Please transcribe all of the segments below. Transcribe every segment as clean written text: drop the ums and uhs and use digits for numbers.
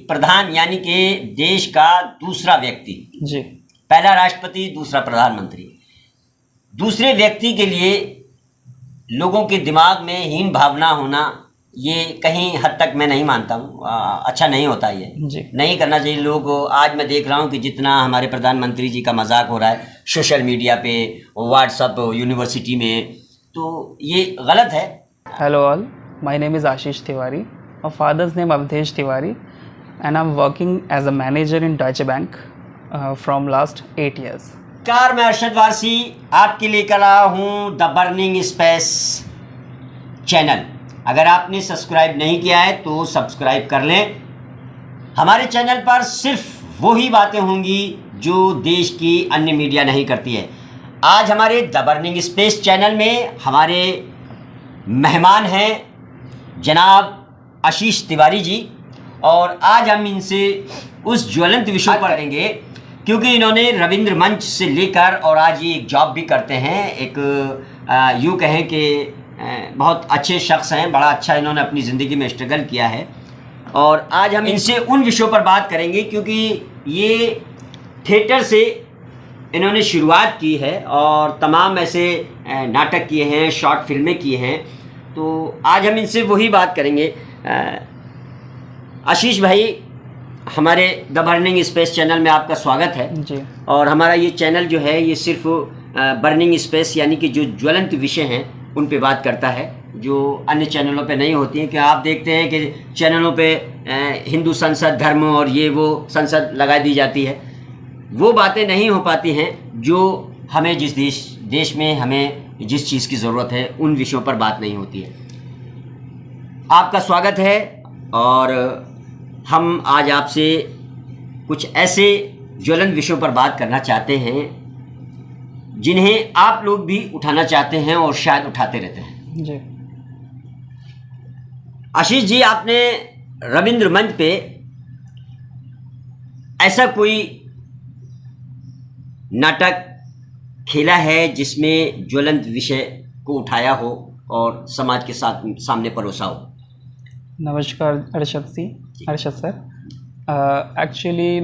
प्रधान यानी कि देश का दूसरा व्यक्ति, जी, पहला राष्ट्रपति, दूसरा प्रधानमंत्री, दूसरे व्यक्ति के लिए लोगों के दिमाग में हीन भावना होना, ये कहीं हद तक मैं नहीं मानता हूँ, अच्छा नहीं होता ये जी। नहीं करना चाहिए। लोग आज मैं देख रहा हूँ कि जितना हमारे प्रधानमंत्री जी का मजाक हो रहा है सोशल मीडिया पे, व्हाट्सएप, यूनिवर्सिटी में, तो ये गलत है। Hello all, my name is Ashish Tiwari. My father's name Avdesh Tiwari and I'm working as a manager in Deutsche Bank from last 8 years. नमस्कार, मैं अरशद वारसी आपके लिए लेकर आया हूँ द बर्निंग स्पेस चैनल। अगर आपने सब्सक्राइब नहीं किया है तो सब्सक्राइब कर लें। हमारे चैनल पर सिर्फ वही बातें होंगी जो देश की अन्य मीडिया नहीं करती है। आज हमारे द बर्निंग स्पेस चैनल में हमारे मेहमान हैं जनाब आशीष तिवारी जी, और आज हम इनसे उस ज्वलंत विषय पर करेंगे क्योंकि इन्होंने रविंद्र मंच से लेकर और आज ये एक जॉब भी करते हैं, एक यूँ कहें कि बहुत अच्छे शख्स हैं, बड़ा अच्छा इन्होंने अपनी ज़िंदगी में स्ट्रगल किया है। और आज हम इनसे उन विषयों पर बात करेंगे क्योंकि ये थिएटर से इन्होंने शुरुआत की है और तमाम ऐसे नाटक किए हैं, शॉर्ट फिल्में की हैं। तो आज हम इनसे वही बात करेंगे। आशीष भाई, हमारे द बर्निंग स्पेस चैनल में आपका स्वागत है जी। और हमारा ये चैनल जो है ये सिर्फ बर्निंग स्पेस यानी कि जो ज्वलंत विषय हैं उन पे बात करता है, जो अन्य चैनलों पे नहीं होती हैं। कि आप देखते हैं कि चैनलों पे हिंदू संसद, धर्म और ये वो संसद लगा दी जाती है, वो बातें नहीं हो पाती हैं जो हमें जिस देश में हमें जिस चीज़ की ज़रूरत है उन विषयों पर बात नहीं होती है। आपका स्वागत है और हम आज आपसे कुछ ऐसे ज्वलंत विषयों पर बात करना चाहते हैं जिन्हें आप लोग भी उठाना चाहते हैं और शायद उठाते रहते हैं। जी। आशीष जी, आपने रविंद्र मंच पे ऐसा कोई नाटक खेला है जिसमें ज्वलंत विषय को उठाया हो और समाज के सामने परोसा हो? नमस्कार अरशद सर। एक्चुअली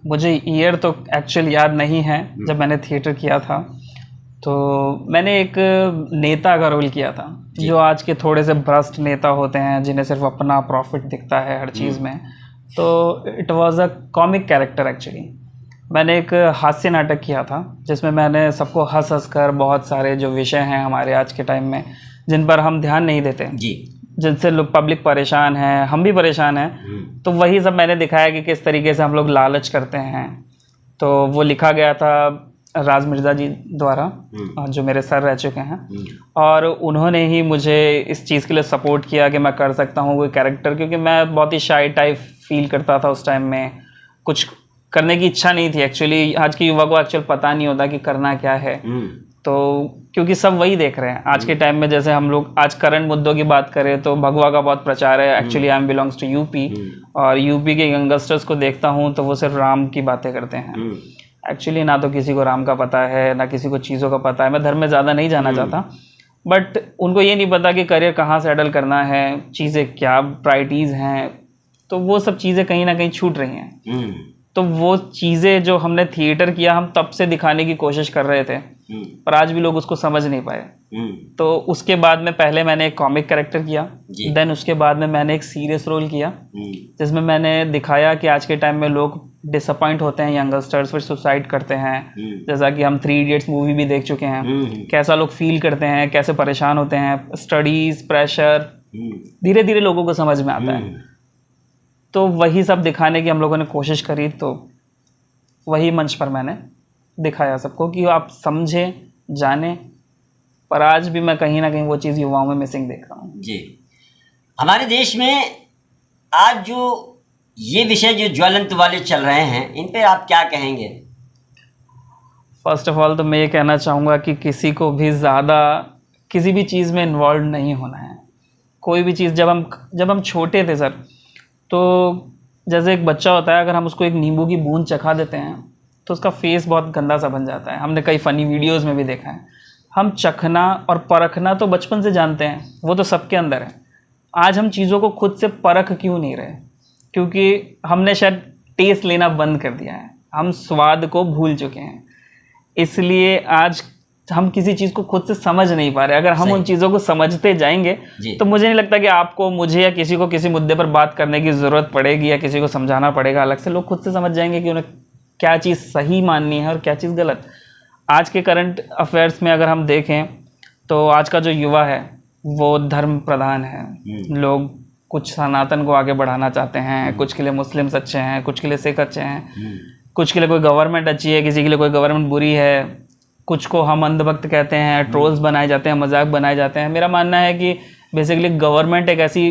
मुझे ईयर तो एक्चुअल याद नहीं है जब मैंने थिएटर किया था। तो मैंने एक नेता का रोल किया था, जो आज के थोड़े से भ्रष्ट नेता होते हैं जिन्हें सिर्फ अपना प्रॉफिट दिखता है हर चीज़ में। तो it was a comic character actually. मैंने एक हास्य नाटक किया था जिसमें मैंने सबको हंस कर, बहुत सारे जो विषय हैं हमारे आज के टाइम में जिन पर हम ध्यान नहीं देते जी, जिनसे लोग पब्लिक परेशान है, हम भी परेशान हैं, तो वही सब मैंने दिखाया कि किस तरीके से हम लोग लालच करते हैं। तो वो लिखा गया था राज मिर्ज़ा जी द्वारा, जो मेरे सर रह चुके हैं, और उन्होंने ही मुझे इस चीज़ के लिए सपोर्ट किया कि मैं कर सकता हूँ कोई कैरेक्टर, क्योंकि मैं बहुत ही शाई टाइप फील करता था उस टाइम में। कुछ करने की इच्छा नहीं थी एक्चुअली। आज के युवा को एक्चुअल पता नहीं होता कि करना क्या है। तो क्योंकि सब वही देख रहे हैं आज के टाइम में। जैसे हम लोग आज करंट मुद्दों की बात करें तो भगवा का बहुत प्रचार है। Actually I am belongs to UP, और यूपी के यंगस्टर्स को देखता हूँ तो वो सिर्फ राम की बातें करते हैं। एक्चुअली ना तो किसी को राम का पता है, ना किसी को चीज़ों का पता है। मैं धर्म में ज़्यादा नहीं जाना चाहता, बट उनको ये नहीं पता कि करियर कहाँ से सेटल करना है, चीज़ें क्या प्रायोरिटीज़ हैं। तो वो सब चीज़ें कहीं ना कहीं छूट रही हैं। तो वो चीज़ें जो हमने थिएटर किया, हम तब से दिखाने की कोशिश कर रहे थे, पर आज भी लोग उसको समझ नहीं पाए। तो उसके बाद में पहले मैंने एक कॉमिक कैरेक्टर किया, देन उसके बाद में मैंने एक सीरियस रोल किया जिसमें मैंने दिखाया कि आज के टाइम में लोग डिसअपॉइंट होते हैं, यंगस्टर्स फिर सुसाइड करते हैं। जैसा कि हम 3 इडियट्स मूवी भी देख चुके हैं, कैसा लोग फील करते हैं, कैसे परेशान होते हैं, स्टडीज़ प्रेशर, धीरे धीरे लोगों को समझ में आता है। तो वही सब दिखाने की हम लोगों ने कोशिश करी। तो वही मंच पर मैंने दिखाया सबको कि आप समझें, जानें। पर आज भी मैं कहीं ना कहीं वो चीज़ युवाओं में मिसिंग देख रहा हूँ जी। हमारे देश में आज जो ये विषय जो ज्वलंत वाले चल रहे हैं, इन पे आप क्या कहेंगे? फर्स्ट ऑफ ऑल तो मैं ये कहना चाहूँगा कि किसी को भी ज़्यादा किसी भी चीज़ में इन्वॉल्व नहीं होना है। कोई भी चीज़, जब हम छोटे थे सर, तो जैसे एक बच्चा होता है, अगर हम उसको एक नींबू की बूंद चखा देते हैं तो उसका फेस बहुत गंदा सा बन जाता है। हमने कई फ़नी वीडियोस में भी देखा है। हम चखना और परखना तो बचपन से जानते हैं, वो तो सबके अंदर है। आज हम चीज़ों को खुद से परख क्यों नहीं रहे? क्योंकि हमने शायद टेस्ट लेना बंद कर दिया है, हम स्वाद को भूल चुके हैं, इसलिए आज हम किसी चीज़ को खुद से समझ नहीं पा रहे। अगर हम उन चीज़ों को समझते जाएंगे तो मुझे नहीं लगता कि आपको, मुझे या किसी को किसी मुद्दे पर बात करने की ज़रूरत पड़ेगी या किसी को समझाना पड़ेगा अलग से। लोग खुद से समझ जाएंगे कि उन्हें क्या चीज़ सही माननी है और क्या चीज़ गलत। आज के करंट अफेयर्स में अगर हम देखें तो आज का जो युवा है वो धर्म प्रधान है। लोग कुछ सनातन को आगे बढ़ाना चाहते हैं, कुछ के लिए मुस्लिम्स अच्छे हैं, कुछ के लिए सिख अच्छे हैं, कुछ के लिए कोई गवर्नमेंट अच्छी है, किसी के लिए कोई गवर्नमेंट बुरी है, कुछ को हम अंधभक्त कहते हैं, ट्रोल्स बनाए जाते हैं, मजाक बनाए जाते हैं। मेरा मानना है कि बेसिकली गवर्नमेंट एक ऐसी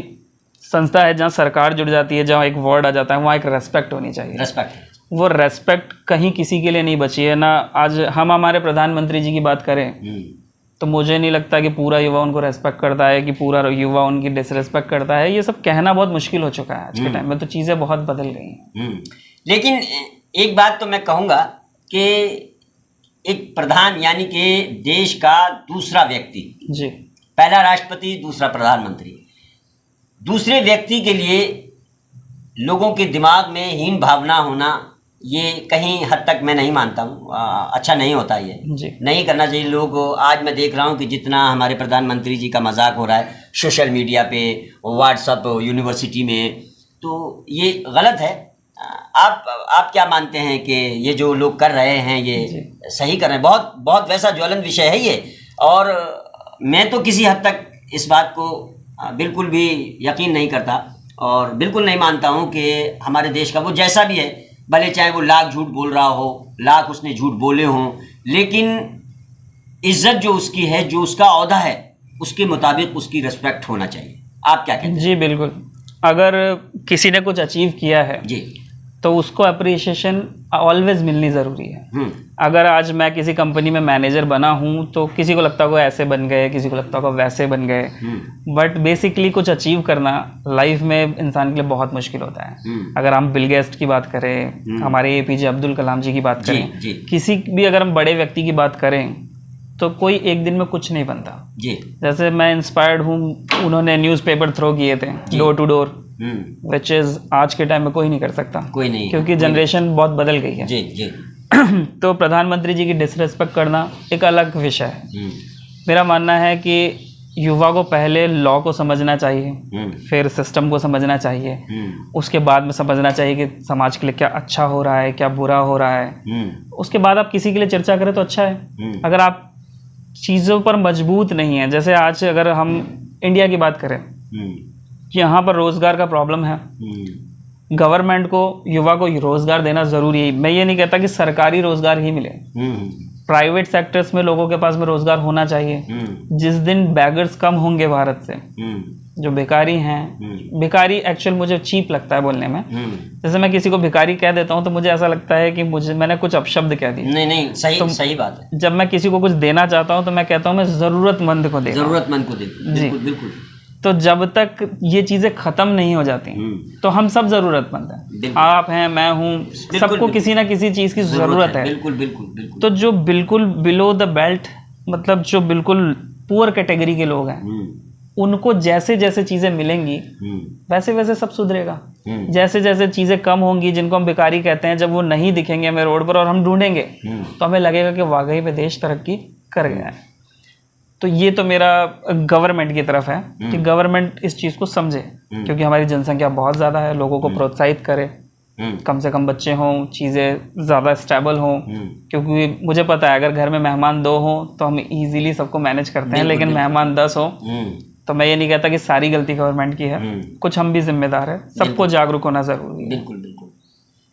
संस्था है जहाँ सरकार जुड़ जाती है, जहाँ एक वर्ड आ जाता है, वहाँ एक रेस्पेक्ट होनी चाहिए। रेस्पेक्ट, वो रेस्पेक्ट कहीं किसी के लिए नहीं बची है ना। आज हम हमारे प्रधानमंत्री जी की बात करें तो मुझे नहीं लगता कि पूरा युवा उनको रेस्पेक्ट करता है, कि पूरा युवा उनकी डिसरेस्पेक्ट करता है। ये सब कहना बहुत मुश्किल हो चुका है आज के टाइम में, तो चीज़ें बहुत बदल गई हैं। लेकिन एक बात तो मैं कहूँगा कि एक प्रधान यानी कि देश का दूसरा व्यक्ति जी, पहला राष्ट्रपति, दूसरा प्रधानमंत्री, दूसरे व्यक्ति के लिए लोगों के दिमाग में हीन भावना होना ये कहीं हद तक मैं नहीं मानता हूँ, अच्छा नहीं होता, ये नहीं करना चाहिए। लोग, आज मैं देख रहा हूँ कि जितना हमारे प्रधानमंत्री जी का मजाक हो रहा है सोशल मीडिया पे, व्हाट्सएप, यूनिवर्सिटी में, तो ये गलत है। आप क्या मानते हैं कि ये जो लोग कर रहे हैं ये सही कर रहे हैं? बहुत बहुत वैसा ज्वलंत विषय है ये, और मैं तो किसी हद तक इस बात को बिल्कुल भी यकीन नहीं करता और बिल्कुल नहीं मानता हूँ कि हमारे देश का वो जैसा भी है, भले चाहे वो लाख झूठ बोल रहा हो, लाख उसने झूठ बोले हों, लेकिन इज्जत जो उसकी है, जो उसका ओहदा है, उसके मुताबिक उसकी रिस्पेक्ट होना चाहिए। आप क्या कहते हैं? जी बिल्कुल, अगर किसी ने कुछ अचीव किया है जी तो उसको अप्रिसिएशन ऑलवेज मिलनी ज़रूरी है। अगर आज मैं किसी कंपनी में मैनेजर बना हूँ तो किसी को लगता होगा ऐसे बन गए, किसी को लगता होगा वैसे बन गए, बट बेसिकली कुछ अचीव करना लाइफ में इंसान के लिए बहुत मुश्किल होता है। अगर हम बिल गेट्स की बात करें, हमारे APJ अब्दुल कलाम जी की बात करें, किसी भी अगर हम बड़े व्यक्ति की बात करें तो कोई एक दिन में कुछ नहीं बनता। जैसे मैं इंस्पायर्ड हूँ, उन्होंने न्यूज़पेपर थ्रो किए थे door to door, which is आज के टाइम में कोई नहीं कर सकता, कोई नहीं, क्योंकि जनरेशन बहुत बदल गई है। जी तो प्रधानमंत्री जी की डिसरेस्पेक्ट करना एक अलग विषय है। मेरा मानना है कि युवा को पहले लॉ को समझना चाहिए, फिर सिस्टम को समझना चाहिए, उसके बाद में समझना चाहिए कि समाज के लिए क्या अच्छा हो रहा है, क्या बुरा हो रहा है। उसके बाद आप किसी के लिए चर्चा करें तो अच्छा है। अगर आप चीज़ों पर मजबूत नहीं है, जैसे आज अगर हम इंडिया की बात करें, यहाँ पर रोज़गार का प्रॉब्लम है, गवर्नमेंट को युवा को रोज़गार देना ज़रूरी है। मैं ये नहीं कहता कि सरकारी रोज़गार ही मिले, प्राइवेट सेक्टर्स में लोगों के पास में रोज़गार होना चाहिए। जिस दिन बैगर्स कम होंगे भारत से, जो भिखारी हैं, भिखारी एक्चुअल मुझे चीप लगता है बोलने में, जैसे मैं किसी को भिखारी कह देता हूँ तो मुझे ऐसा लगता है कि मैंने कुछ अपशब्द कह दिए। नहीं, सही तो सही बात है। जब मैं किसी को कुछ देना चाहता हूँ तो मैं कहता हूँ मैं ज़रूरतमंद को दे, ज़रूरतमंद को दे। जी बिल्कुल। तो जब तक ये चीज़ें ख़त्म नहीं हो जाती तो हम सब ज़रूरतमंद हैं। आप हैं, मैं हूँ, सबको किसी ना किसी चीज़ की ज़रूरत है। बिल्कुल। तो जो बिल्कुल बिलो द बेल्ट, मतलब जो बिल्कुल पुअर कैटेगरी के लोग हैं, उनको जैसे जैसे चीज़ें मिलेंगी वैसे वैसे सब सुधरेगा। जैसे जैसे चीज़ें कम होंगी, जिनको हम भिखारी कहते हैं, जब वो नहीं दिखेंगे हमें रोड पर और हम ढूंढेंगे तो हमें लगेगा कि वाकई में देश तरक्की कर गया है। तो ये तो मेरा गवर्नमेंट की तरफ है कि गवर्नमेंट इस चीज़ को समझे, क्योंकि हमारी जनसंख्या बहुत ज़्यादा है, लोगों को प्रोत्साहित करे, कम से कम बच्चे हों, चीज़ें ज़्यादा स्टेबल हों। क्योंकि मुझे पता है अगर घर में मेहमान 2 हों तो हम इजीली सबको मैनेज करते हैं, लेकिन मेहमान 10 हों तो मैं ये नहीं कहता कि सारी गलती गवर्नमेंट की है, कुछ हम भी जिम्मेदार है। सबको जागरूक होना ज़रूरी है। बिल्कुल।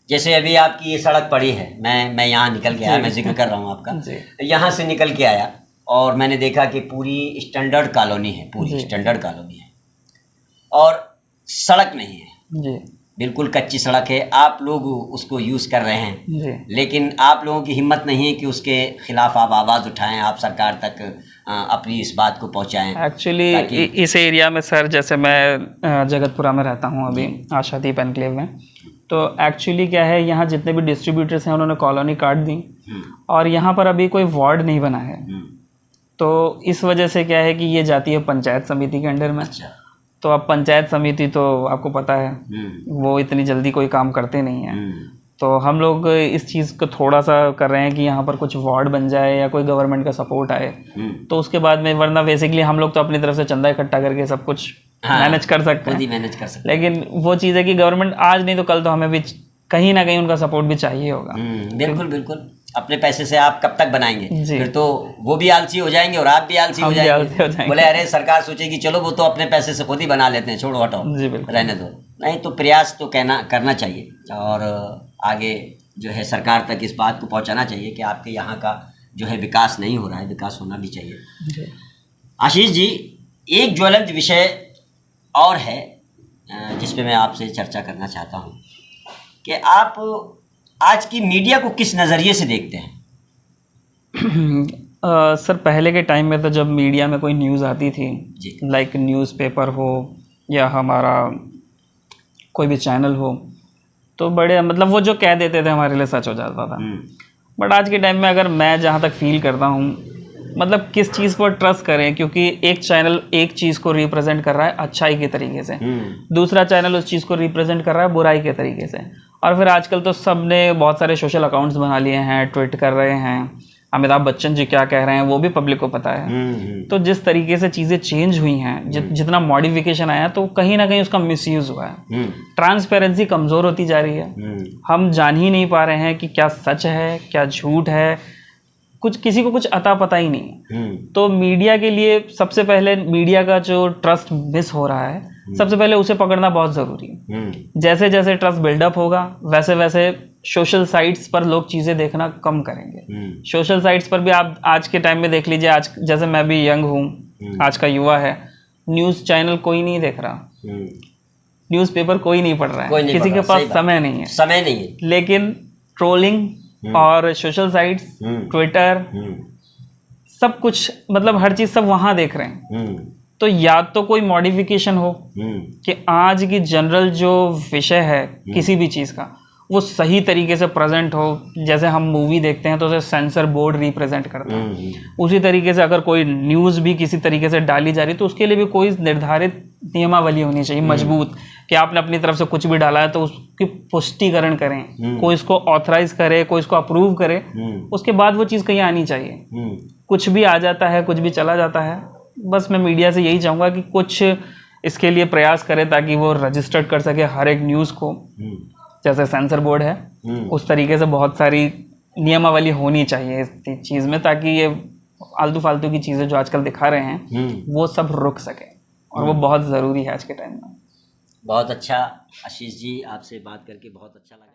जैसे अभी आपकी ये सड़क पड़ी है, मैं यहाँ निकल के आया, मैं जिक्र कर रहा हूँ आपका, यहाँ से निकल के आया और मैंने देखा कि पूरी स्टैंडर्ड कॉलोनी है, पूरी स्टैंडर्ड कॉलोनी है और सड़क नहीं है जी, बिल्कुल कच्ची सड़क है। आप लोग उसको यूज़ कर रहे हैं जी, लेकिन आप लोगों की हिम्मत नहीं है कि उसके खिलाफ आप आवाज़ उठाएं, आप सरकार तक अपनी इस बात को पहुंचाएं। एक्चुअली इस एरिया में सर, जैसे मैं जगतपुरा में रहता हूं अभी, आशादीप एनक्लेव में, तो एक्चुअली क्या है, यहाँ जितने भी डिस्ट्रीब्यूटर्स हैं उन्होंने कॉलोनी काट दी और यहाँ पर अभी कोई वार्ड नहीं बना है। तो इस वजह से क्या है कि ये जाती है पंचायत समिति के अंडर में। तो अब पंचायत समिति तो आपको पता है वो इतनी जल्दी कोई काम करते नहीं हैं। तो हम लोग इस चीज़ को थोड़ा सा कर रहे हैं कि यहाँ पर कुछ वार्ड बन जाए या कोई गवर्नमेंट का सपोर्ट आए, तो उसके बाद में, वरना बेसिकली हम लोग तो अपनी तरफ से चंदा इकट्ठा करके सब कुछ मैनेज कर सकते हैं, मैनेज कर सकते हैं। लेकिन वो चीज़ है कि गवर्नमेंट आज नहीं तो कल तो हमें भी कहीं ना कहीं उनका सपोर्ट भी चाहिए होगा। बिल्कुल बिल्कुल, अपने पैसे से आप कब तक बनाएंगे, फिर तो वो भी आलसी हो जाएंगे और आप भी आलसी हो जाएंगे। बोले अरे सरकार सोचेगी चलो वो तो अपने पैसे से खुद ही बना लेते हैं, छोड़ो हटाओ, रहने दो। नहीं तो प्रयास तो करना चाहिए और आगे जो है सरकार तक इस बात को पहुंचाना चाहिए कि आपके यहाँ का जो है विकास नहीं हो रहा है, विकास होना भी चाहिए। आशीष जी, एक ज्वलंत विषय और है जिस पे मैं आपसे चर्चा करना चाहता हूँ कि आप आज की मीडिया को किस नज़रिए से देखते हैं? सर, पहले के टाइम में तो जब मीडिया में कोई न्यूज़ आती थी, लाइक न्यूज़पेपर हो या हमारा कोई भी चैनल हो, तो बड़े मतलब वो जो कह देते थे हमारे लिए सच हो जाता था। बट आज के टाइम में अगर मैं जहाँ तक फील करता हूँ, मतलब किस चीज़ पर ट्रस्ट करें, क्योंकि एक चैनल एक चीज़ को रिप्रेजेंट कर रहा है अच्छाई के तरीके से, दूसरा चैनल उस चीज़ को रिप्रेजेंट कर रहा है बुराई के तरीके से। और फिर आजकल तो सब ने बहुत सारे सोशल अकाउंट्स बना लिए हैं, ट्वीट कर रहे हैं, अमिताभ बच्चन जी क्या कह रहे हैं वो भी पब्लिक को पता है। तो जिस तरीके से चीज़ें चेंज हुई हैं, जितना मॉडिफिकेशन आया, तो कहीं ना कहीं उसका मिसयूज़ हुआ है। ट्रांसपेरेंसी कमज़ोर होती जा रही है, हम जान ही नहीं पा रहे हैं कि क्या सच है क्या झूठ है, कुछ किसी को कुछ अता पता ही नहीं। तो मीडिया के लिए सबसे पहले मीडिया का जो ट्रस्ट मिस हो रहा है, सबसे पहले उसे पकड़ना बहुत ज़रूरी है। जैसे जैसे ट्रस्ट बिल्डअप होगा वैसे वैसे सोशल साइट्स पर लोग चीज़ें देखना कम करेंगे। सोशल साइट्स पर भी आप आज के टाइम में देख लीजिए, आज जैसे मैं भी यंग हूँ, आज का युवा है, न्यूज़ चैनल कोई नहीं देख रहा, न्यूज़पेपर कोई नहीं पढ़ रहा है, किसी के पास समय नहीं है। लेकिन ट्रोलिंग और सोशल साइट्स, ट्विटर, सब कुछ, मतलब हर चीज़ सब वहाँ देख रहे हैं। तो या तो कोई मॉडिफिकेशन हो कि आज की जनरल जो विषय है किसी भी चीज़ का वो सही तरीके से प्रेजेंट हो। जैसे हम मूवी देखते हैं तो उसे सेंसर बोर्ड रिप्रेजेंट करता है, उसी तरीके से अगर कोई न्यूज़ भी किसी तरीके से डाली जा रही तो उसके लिए भी कोई निर्धारित नियमावली होनी चाहिए मजबूत, कि आपने अपनी तरफ से कुछ भी डाला है तो उसकी पुष्टिकरण करें, कोई इसको ऑथराइज करे, कोई इसको अप्रूव करे, उसके बाद वो चीज़ कहीं आनी चाहिए। कुछ भी आ जाता है, कुछ भी चला जाता है। बस मैं मीडिया से यही चाहूँगा कि कुछ इसके लिए प्रयास करें ताकि वो रजिस्टर्ड कर सके हर एक न्यूज़ को, जैसे सेंसर बोर्ड है उस तरीके से बहुत सारी नियमावली होनी चाहिए इस चीज़ में, ताकि ये आलतू फालतू की चीज़ें जो आजकल दिखा रहे हैं वो सब रुक सके, और वो बहुत ज़रूरी है आज के टाइम में। बहुत अच्छा आशीष जी, आपसे बात करके बहुत अच्छा लगा।